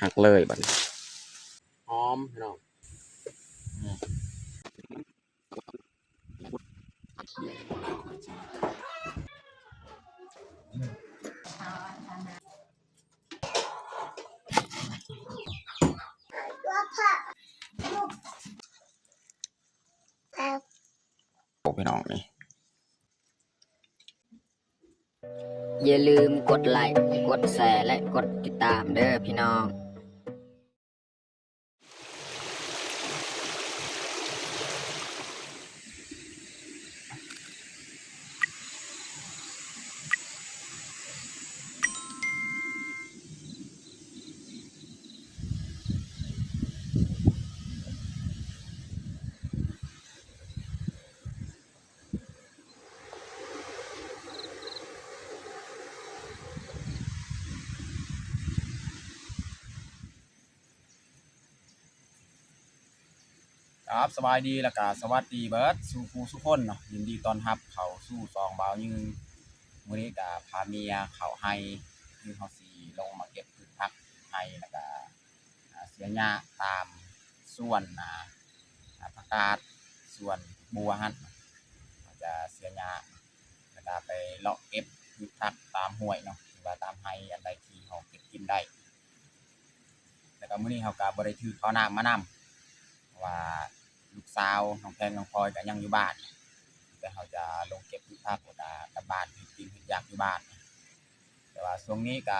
หักเลยบัดนี้หอมพี่น้องโอ้พี่น้องนี่อย่าลืมกดไลค์กดแชร์และกดติดตามเด้อพี่น้องครับสบายดีแล้วก็สวัสดีเบิร์ดสู่ครูสุคนเนาะยินดีต้อนรับเขาสู่ซองบ่าวยืนมื้อนี้ก็พาเมียเขาให้คือเขาสิลงมาเก็บพืชผักให้แล้วก็เสียหญ้าตามส่วนผักกาดส่วนบัวหั่นเขาจะเสียหญ้าแล้วก็ไปเลาะเก็บพืชผักตามห้วยเนาะหรือว่าตามไร่อันใดที่เขาเก็บกินได้แล้วก็มื้อนี้เขาก็บ่ได้ถือข้าวน้ำมานำว่าลูกสาวน้องแพงน้องพลอยก็ยังอยู่บ้านแต่เขาจะลงเก็บพืชผักกลับบ้านกินพืชยากอยู่บ้านแต่ว่าช่วงนี้ก็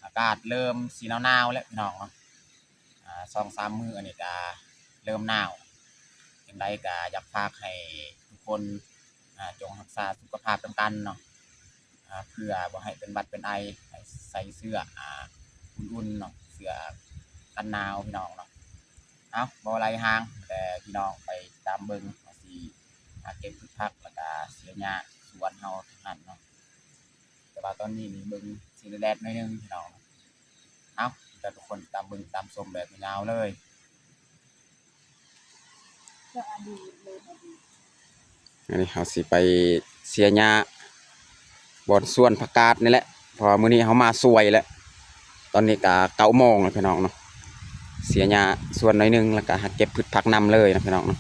อากาศเริ่มสีหนาวๆแล้วพี่น้องเนาะ2-3 มื้ออันนี้ก็เริ่มหนาวจังไดก็อยากฝากให้ทุกคนจงรักษาสุขภาพนำกันเนาะเพื่อบ่ให้เป็นหวัดเป็นไอให้ใส่เสื้ออุ่นๆเนาะเสื้อกันหนาวพี่น้องเนาะเอาบ่ไรห่างแต่พี่น้องไปตามเบิ่งว่าสิเก็บพืชผักแล้วก็เสียหญ้าสวนเฮาทั้งนั้นเนาะแต่ว่าตอนนี้นี่เบิ่งสิแดดหน่อยนึงพี่น้องเอาแต่ทุกคนตามเบิ่งตามชมแบบยาวเลยอันนี้เฮาสิไปเสียหญ้าบ่อนสวนผักกาดนี่แหละเพราะมื้อนี้เฮามาสวยแล้วตอนนี้ก็9 โมงแล้วพี่น้องเนาะเสียหญ้าส่วนหน่อยนึงแล้วก็หักเก็บพืชผักนำเลยนะพี่น้องเนาะ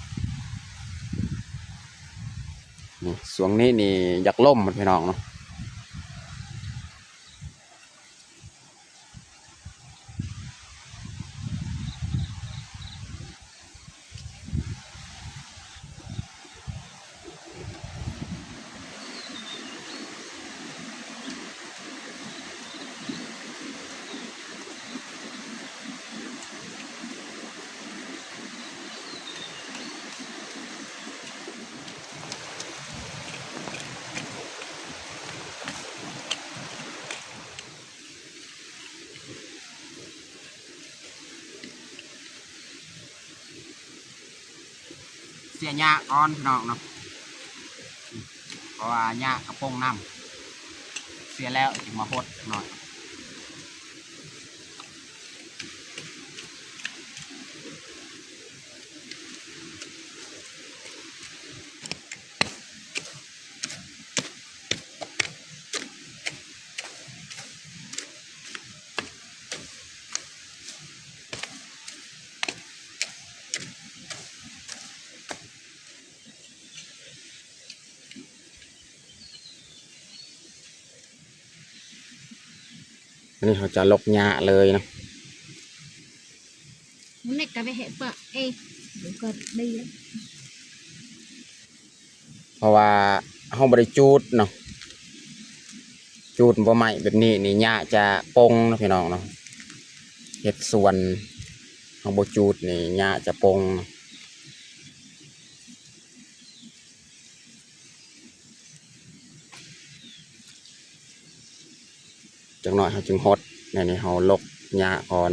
นี่ช่วงนี้นี่อยากล่มพี่น้องเนาะเสียหญ้าอ่อนพี่น้องเนาะเพราะว่าหญ้ากระโปงน้ำเสียแล้วจึงมาหดหน่อยอันนี้เขาจะลกหญ้าเลยนะmuốn này cà phê hệ phở ê đúng còn đây đấy เพราะว่าเขาบริจูดเนาะจูดบ่ใหม่แบบนี้นี่หญ้าจะปงนะพี่น้องเนาะเห็ดส่วนเขาบริจูดนี่หญ้าจะปงจังหน่อยเขาจึงหดนี่เขาลกหญ้าก่อน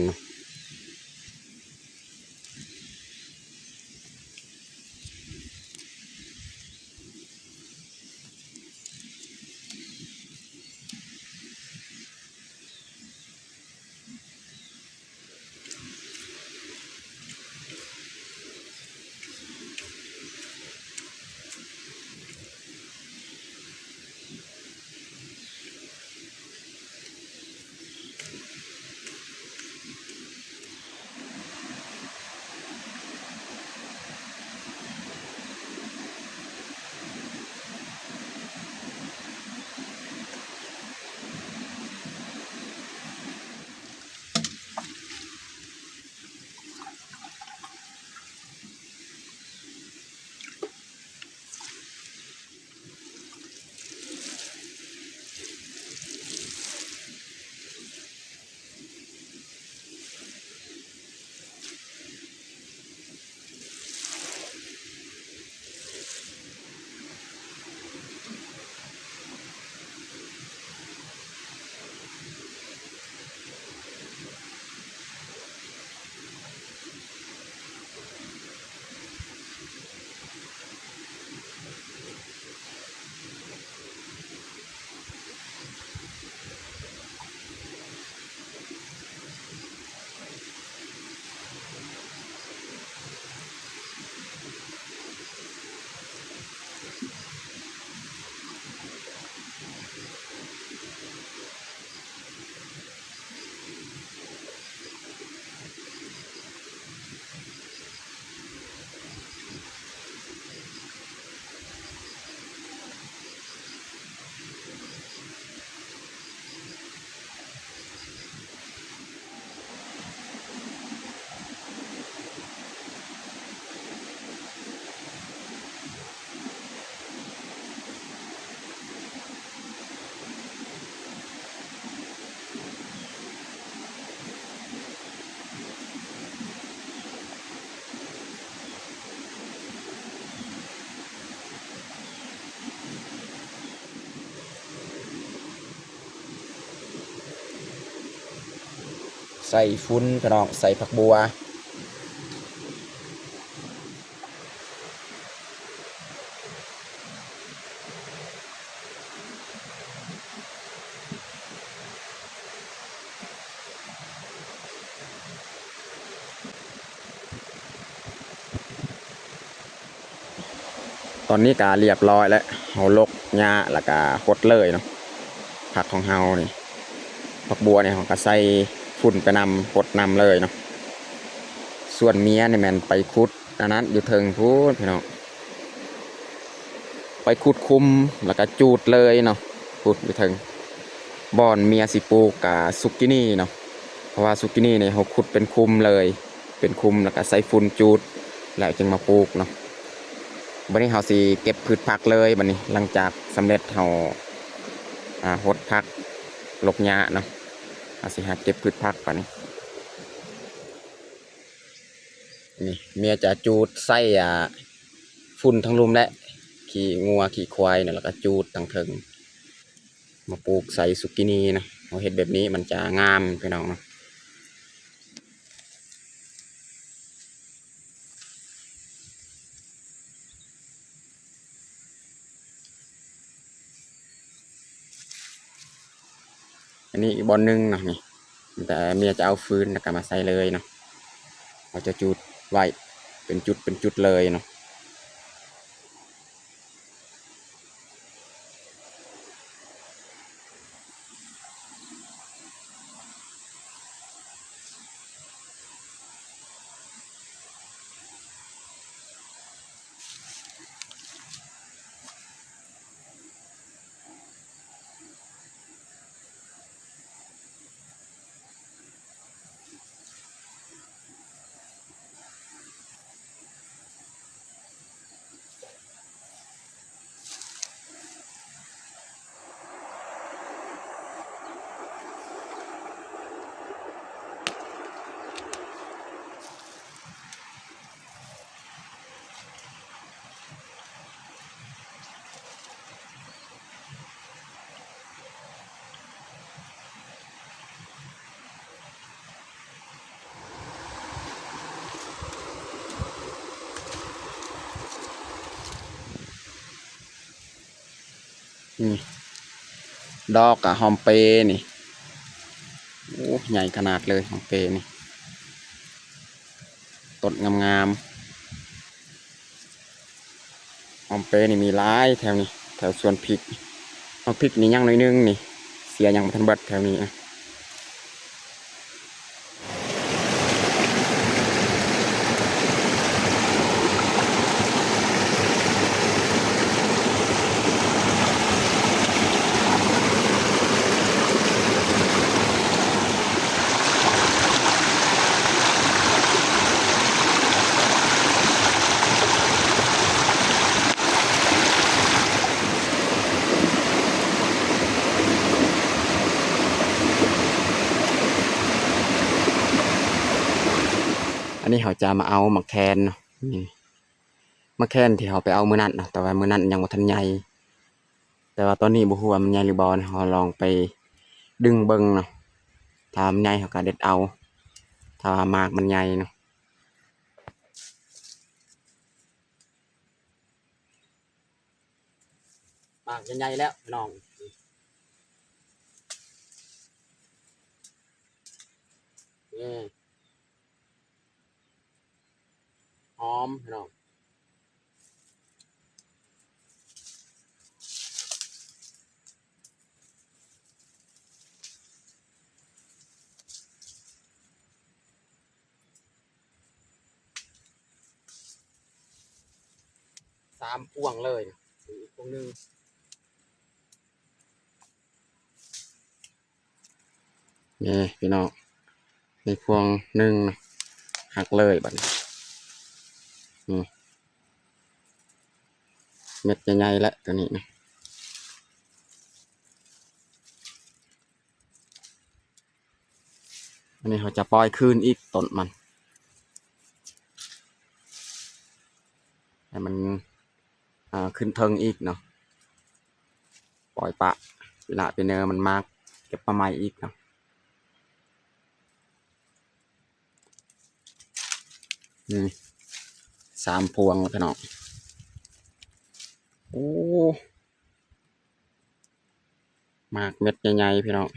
ใส่ฟุ้นพี่น้องใส่ผักบัวตอนนี้ก็เรียบร้อยแล้วเฮาลกหญ้าแล้วก็หดเลยเนาะผักของเฮานี่ผักบัวเนี่ยเฮาก็ใส่ฝุ่นไปนำหดนำเลยเนาะส่วนเมียนี่แม่นไปขุดอันนั้นอยู่เทิงพูนพี่น้องไปขุดคุมแล้วก็จูดเลยเนาะขุดอยู่เทิงบ่อนเมียสิปลูกกับซุกินี่เนาะเพราะว่าซุกินี่เนี่ยเขาขุดเป็นคุมเลยเป็นคุมแล้วก็ใส่ฝุ่นจูดแล้วจึงมาปลูกเนาะบัดนี้เขาสิเก็บพืชผักเลยบัดนี้หลังจากสำเร็จเขาหดผักลกหญ้าเนาะเขาสิหาเก็บพืชผักบัดนี้นี่เมียจะจูดใส่ฝุ่นทั้งรุมและขี่งัวขี่ควายเนี่ยแล้วก็จูดทั้งเทิงมาปลูกใส่ซุกินีนะเราเห็ดแบบนี้มันจะงามพี่น้องเนาะอันนี้อีกบอลนึงเนาะนี่แต่เมียจะเอาฟืนแล้วก็มาใส่เลยเนาะเราจะจุดไว้เป็นจุดเป็นจุดเลยเนาะนี่ดอกกับหอมเปรนี่โอ้ใหญ่ขนาดเลยหอมเปรนี่ต้นงามๆหอมเปรนี่มีหลายแถวนี้แถวสวนพริกเอาพริกนี่ยังหน่อยนึงนี่เสียยังบ่ทันเบิดแถวนี้นะอันนี้เขาจะมาเอาหมักแคนเนาะนี่หมักแคนที่เขาไปเอามื้อนั้นเนาะแต่ว่ามื้อนั้นยังบ่ทันใหญ่แต่ว่าตอนนี้บ่ฮู้ว่ามันใหญ่หรือบ่เนาะเขาลองไปดึงเบิ่งเนาะถ้ามันใหญ่เขาก็เด็ดเอาถ้าว่ามากมันใหญ่เนาะมากใหญ่แล้วพี่น้องนี่หอมพี่น้อง3พวงเลยอีกพวงนึงนี่พี่น้องในพวงหนึ่งหักเลยบัดนี้เม็ดใหญ่ๆแล้วตัวนี้นะอันนี้เขาจะปล่อยคืนอีกต้นมันให้มันขึ้นเทิงอีกเนาะปล่อยปะเวลาเป็นเนื้อมันมากเก็บมาใหม่อีกเนาะ นี่3 พวงแล้วพี่น้องโอ้หมากเม็ดใหญ่ๆพี่น้อง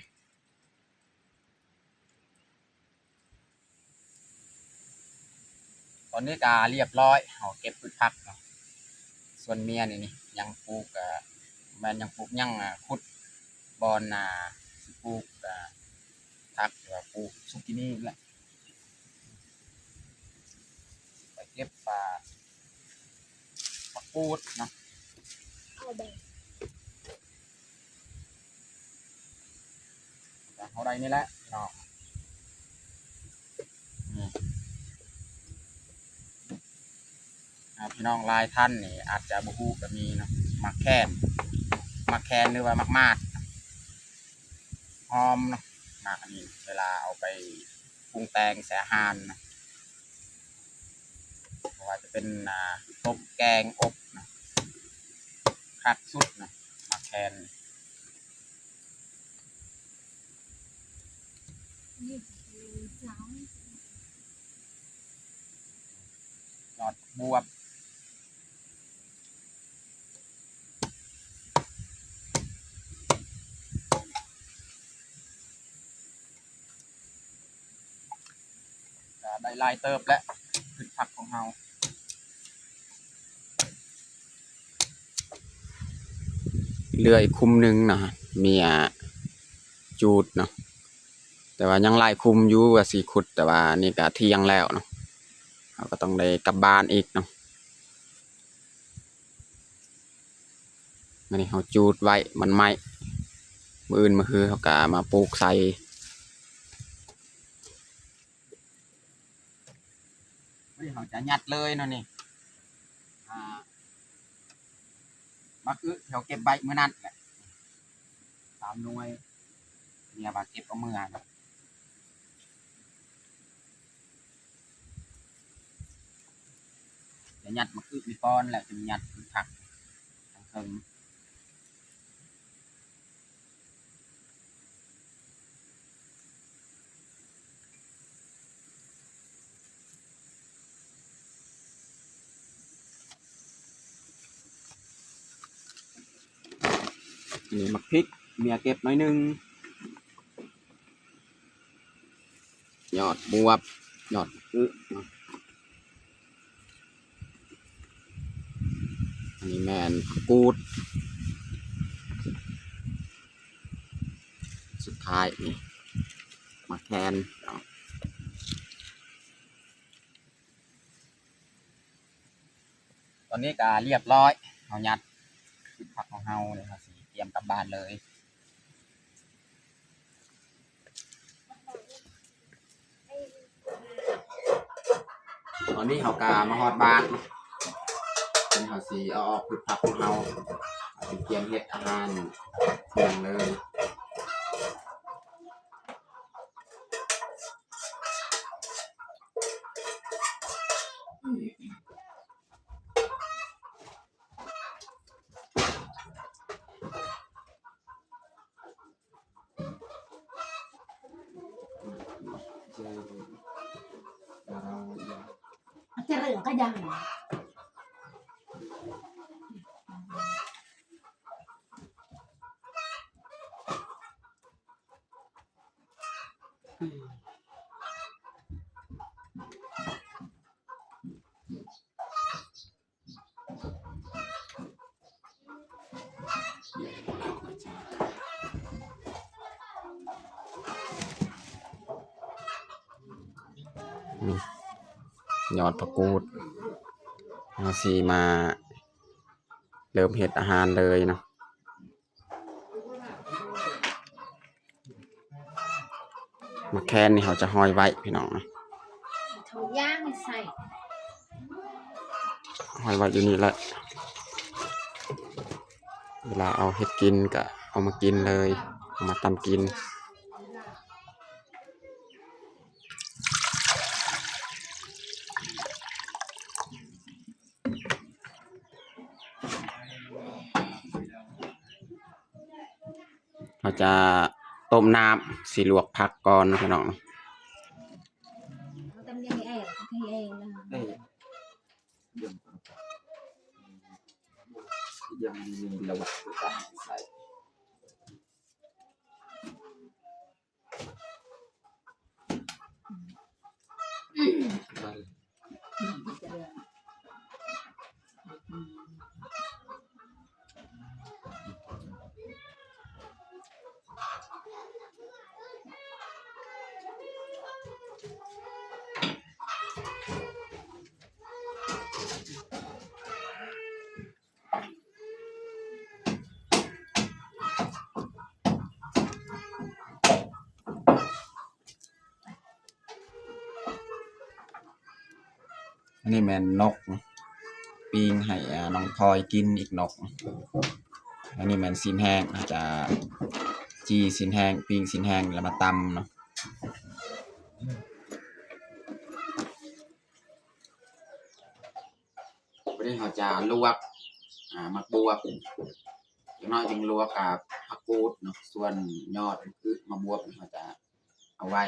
ตอนนี้ก็เรียบร้อยเอาเก็บพืชผักเนาะส่วนเมียนี่ยังปลูกแม่นยังปลูกยังขุดบอนสิปลูกผักหรือว่าปลูกซุกินี่แหละไปเก็บผักกูดเนาะ เอาแบ่ง เอาใดนี่แหละพี่น้องนี่พี่น้องหลายท่านนี่อาจจะบ่ฮู้ก็มีเนาะมักแคนหรือว่ามักมาดหอมเนาะมากอันนี้เวลาเอาไปปรุงแต่งใส่อาหารนะเพราะว่าจะเป็นต้มแกงอบนะคักสุดนะมักแคน นี่เจ้าย อดบวบได้ลายเติบและพืชผักของเราเลื่อยคุมหนึ่งนะเมียจูดเนาะแต่ว่ายังลายคุมอยู่ว่าสีขุดแต่ว่านี่ก็เที่ยงแล้วเนาะเราก็ต้องได้กลับบ้านอีกเนาะอันนี้เขาจูดไว้มันไหมมื้ออื่นมาคือเขาก็มาปลูกใส่เขาจะยัดเลยเนาะนี่มาคือเขาเก็บใบเมื่อนั้นแหละ3 หน่วยเนี่ยมาเก็บเอาเมื่อนะจะยัดมาคือมีป้อนแหละจะยัดคือผักทั้งเทิงนี่มักพริกเมียเก็บน้อยนึงยอดบวบยอดอันนี้แมนผักกูดสุดท้ายนี่มาแคนตอนนี้ก็เรียบร้อยเอายัดผักของเฮาเลยครับเตรียมกลับบ้านเลยตอนนี้เฮากามาฮอดบ้านเป็นเฮาสีเอาออกพืชผักของเฮาเตรียมเฮ็ดอาหารเที่ยงเลยจะเหลือก็ยังยอดผักกูดเอาสีมาเริ่มเฮ็ดอาหารเลยเนาะมาแคนนี่เขาจะห้อยไว้พี่น้องนะ เขาย่างใส่ ห้อยไว้อยู่นี่แหละเวลาเอาเฮ็ดกินก็เอามากินเลยเอามาตำกินเราจะต้มน้ำสีลวกผักก่อนนะพี่น้อง ทำยังไงเองทำเองนะ ยังมีระวังการใส่อันนี้แม่นนกปิ้งให้น้องพลอยกินอีกนกอันนี้แม่นซีนแห้งอาจจะจีซีนแห้งปิ้งซีนแห้งแล้วมาตำเนาะวันนี้เราจะลวกมักบวบอย่างน้อยจึงลวกกับผักกูดเนาะส่วนยอดคือมะบวบเราจะเอาไว้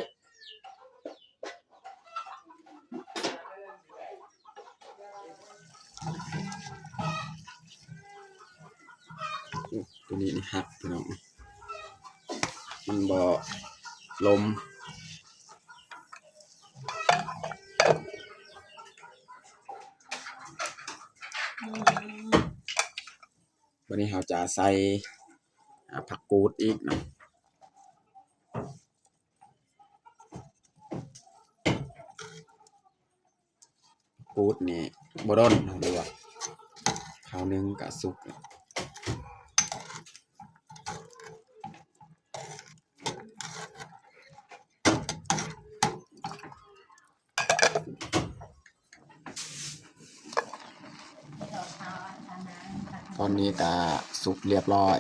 ตัวนี้นี่หักพี่น้องมันบ่ลมวันนี้เราจะใส่ผักกูดอีกนะกูดนี่บ่ด้นดูว่าคราวนึงก็สุกตอนนี้ก็สุกเรียบร้อย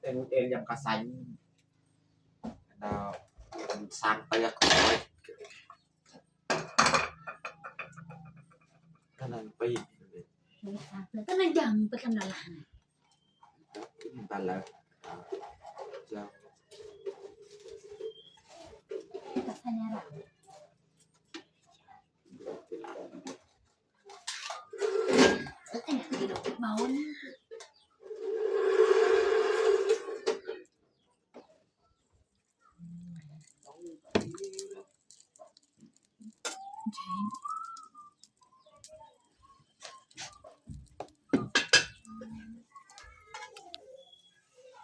เอ็นยำกระสันดาวสร้างเปลือกเลยขนาดปีก็นั่งยังไปขนาดนั้นตันแล้วเจ้าแต่แค่นี้แหละแต่เนี่ยคือดอกเมาส์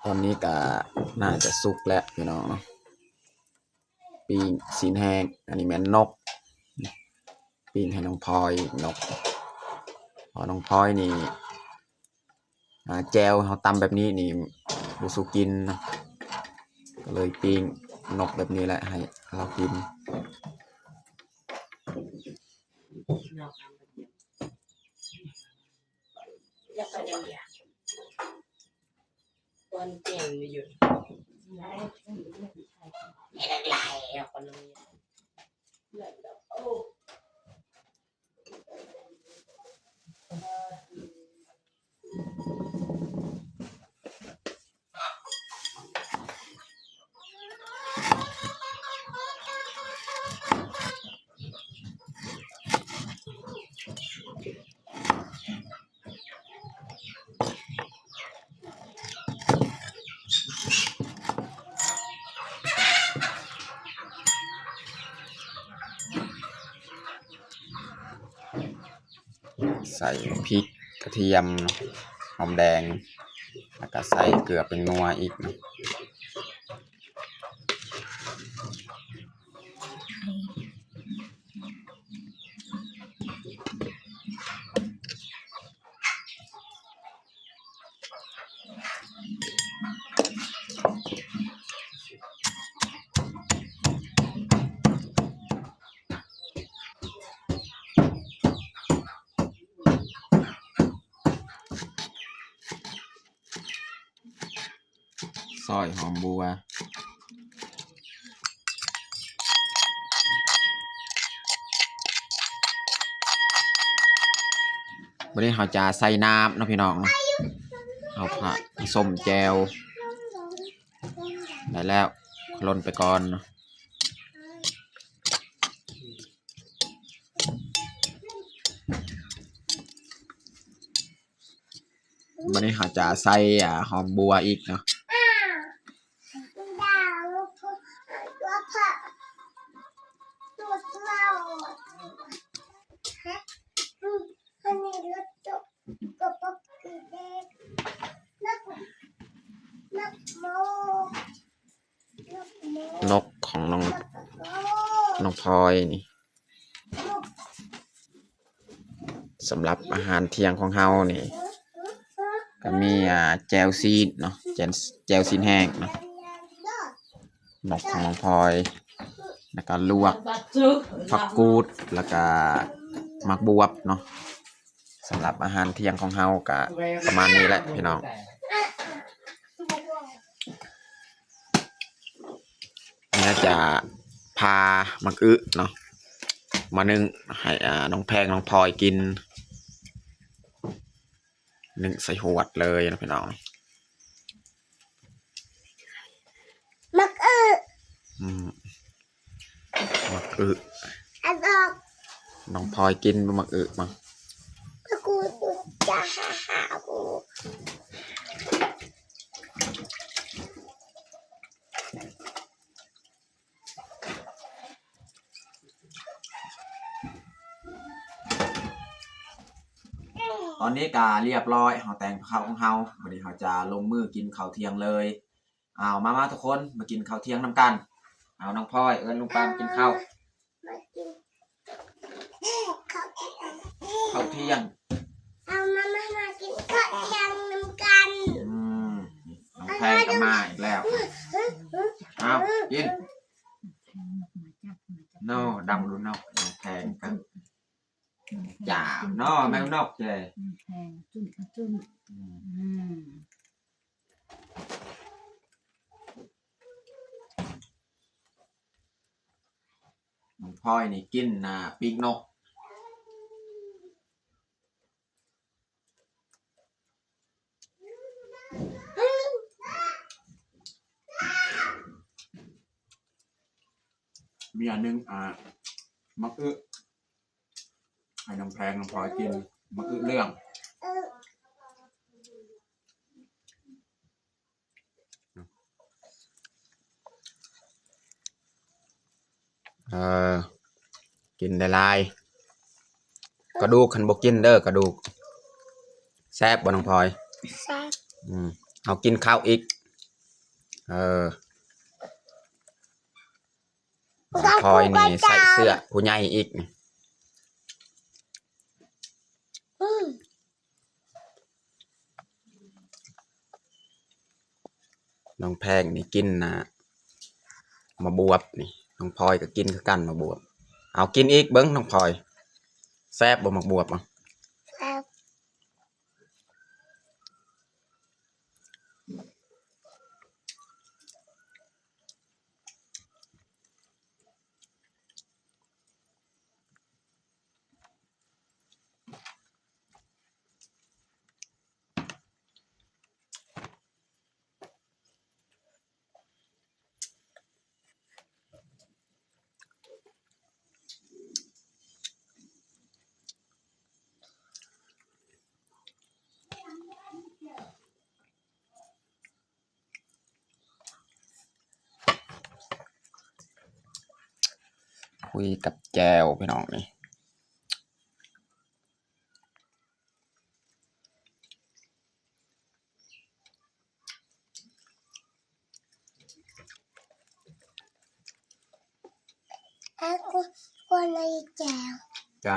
ตอนนี้ก็น่าจะสุกแล้วพี่น้องปิ้งซีนแห้งอันนี้แม่นนกปิ้งให้น้องพลอยนกพอน้องพลอยนี่แจวเขาตำแบบนี้นี่บุสุกินนะก็เลยปิ้งนกแบบนี้แหละให้เรากินอยากไปเดียววันเปลี่ยนไปอยู่ไม่ได้หลายคนนึงโอ้ใส่พริกกระเทียมหอมแดงแล้วก็ใส่เกลือเป็นนัวอีกนะซอยหอมบัววันนี้เราจะใส่น้ำนะพี่น้องเอาผักส้มแจวได้แล้วลนไปก่อน วันนี้เขาจะใส่หอมบัวอีกเนาะนกของน้องพลอยนี่สำหรับอาหารเที่ยงของเฮานี่ก็มีแจวซีนเนาะแจวซีนแห้งเนาะนกของน้องพลอยแล้วก็ลวกผักกูดแล้วก็มักบวบเนาะสำหรับอาหารเที่ยงของเฮาก็ประมาณนี้แหละพี่น้องเนี่ยจะพามักอึเนาะมานึ่งให้น้องแพงน้องพลอยกินนึ่งใส่หวดเลยนะพี่น้องมักอึมักอึน้องพลอยกินมักอึมั้งกูจะหากูตอนนี้กาเรียบร้อยเขาแต่งข้าวของเฮาวันนี้เขาจะลงมือกินข้าวเที่ยงเลยเอามาทุกคนมากินข้าวเที่ยงน้ำกันเอาน้องพลอยลุงปามกินข้าวข้าวเที่ยงเอามากินข้าวเที่ยงน้ำกันน้องแพงก็มาอีกแล้วเอากินโน่ดำรู้นกน้องแพงกันจ่าเนาะแมวนกเลยแพงจุ่นน้องพลอยนี่กินปีกนกมีอันนึงมักอึให้น้องแพงน้องพลอยกินมักอึเรื่องกินได้ลายกระดูกขันบกินเด้อกระดูกแซ่บบ่น้องพลอยแซ่บเอากินข้าวอีกน้องพลอยนี่ใส่เสื้อผู้ใหญ่อีกน้องแพงนี่กินมาบวบนี่น้องพลอยก็กินคือกันมาบวบเอากินอีกเบิ้งน้องพลอยแซ่บบ่มาบวบอ่ะแซ่บคุยกับแจวพี่น้องนี่คนเลยแจวจ้า